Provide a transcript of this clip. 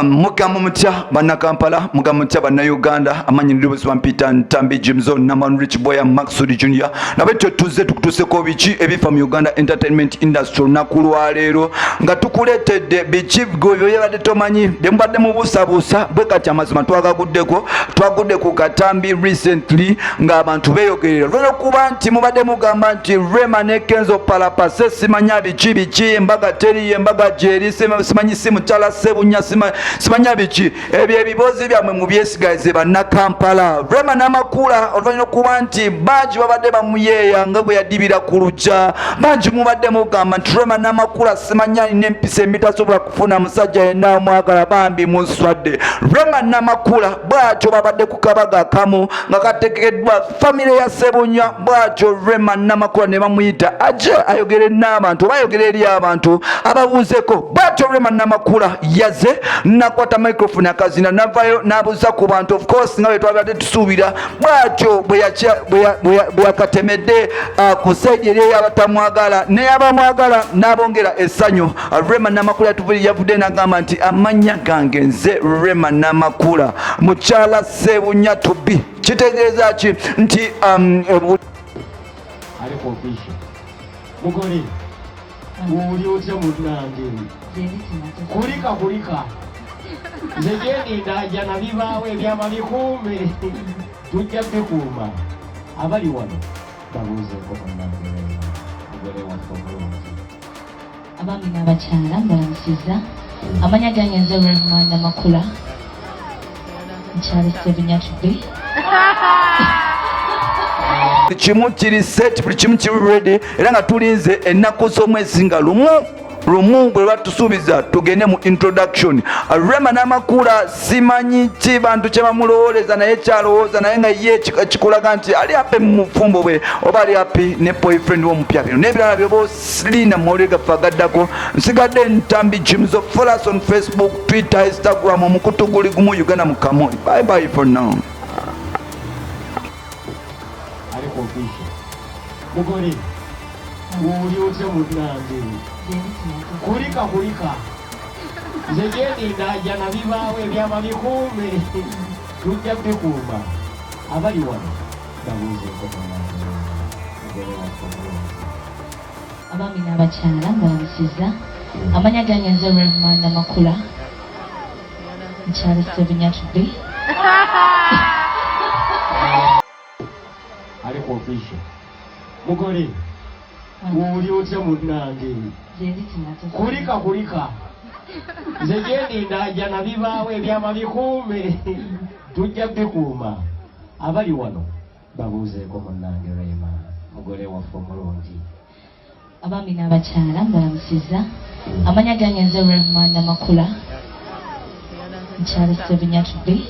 Mugamba mutya bannakampala, mugamba mutya bannayuganda, amanyi ndibuzi Peter Ntambi, Jimzo Naman, Rich Boy, Maxud Junior. Nabetwe tuze tukutuseko biki ebifa mu Uganda entertainment industry olunaku lwaleero nga tukuleetedde biki gwe yabadde tomanyi dembadde mu busabuusa bwe kati amazima twagudde ku Katambi recently ng'abantu beeyogerera lw'okuba nti mubadde mugamba nti Rema ne Kenzo Palapase simanya biki embaga teri embaga jeri simanyi simutala Sebunya simanya biki ebyo ebibozi byammwe mu byesigaze bannakampala. Rema n'amakula oluvannyuma okuba nti bangi babadde bamuyeeya nga bwe yadibira ku lujja, bangi mubadde mugamba nti Rema n'amakula simanya alina empisa emitasobola kufuna musajja yenna amwagala bambi muswadde. Rema n'amakula bw'atyo babadde ku kabaga kamu nga kategekeddwa famire ya Sebunya, bw'atyo Rema n'amakula ne bamuyita ajje ayogere n'abantu oba ayogere eri abantu ababuuzeko. Bw'atyo Rema n'amakula yaze nakwata microphone akazina navayo n'abuuza ku bantu, of course nga bwe twabadde tusuubira, bw'atyo bwe yakatemedde ku saidi eri abatamwagala n'abamwagala n'abongera essanyu. Rema n'amakula yavudde n'agamba nti amannya gange nze Rema n'amakula mukyala Sebunya tubi. Kitegeeza ki nti aliko ofisho mugole uli otya munange kulika nze gyeninda jana bibaawo ebyama bikuume tujja bikuuma abali wano babuuzeeko munange mugole waffe omulungi. Abaami n'abakyala mbalamusiza, amanya gange nze Rema n'amakula mukyala Sebunya tubi. Kimu kiri set, buli kimu kiri ready era nga tulinze ennaku z'omwezi nga lumu bwe batusuubiza tugende mu introduction. Rema n'amakula simanyi ki bantu kye bamulowooleza naye kyalowooza naye nga ye kikulaga nti ali happy mu mufumbo bwe oba ali happy ne boyfriend w'omupya. Bino n'ebirala byoba osilina mu mawulire gaffe agaddako. Nsigadde Ntambi Jimzo. Follow us on Facebook, Twitter, Instagram. Omukutu guli gumu Uganda mu Kamoli. Bye bye for now. Ofisho mugole uli otya munange kulika nze gyeninda jana bibaawo ebyama bikuume tujja bikuuma abali wano babuuzeeko munange mugole waffe omulungi. Abaami n'abakyala mbalamusiza, amanya gange nze Rema n'amakula mukyala Sebunya tubi. aliko ofisho mugole uli otya munange kulika nze gyeninda jana bibaawo ebyama bikuume tujja bikuuma abali wano babuuzeeko munange Rema mugole waffe omulungi. Abaami n'abakyala mbalamusiza, amanya gange nze Rema n'amakula mukyala Sebunya tubi.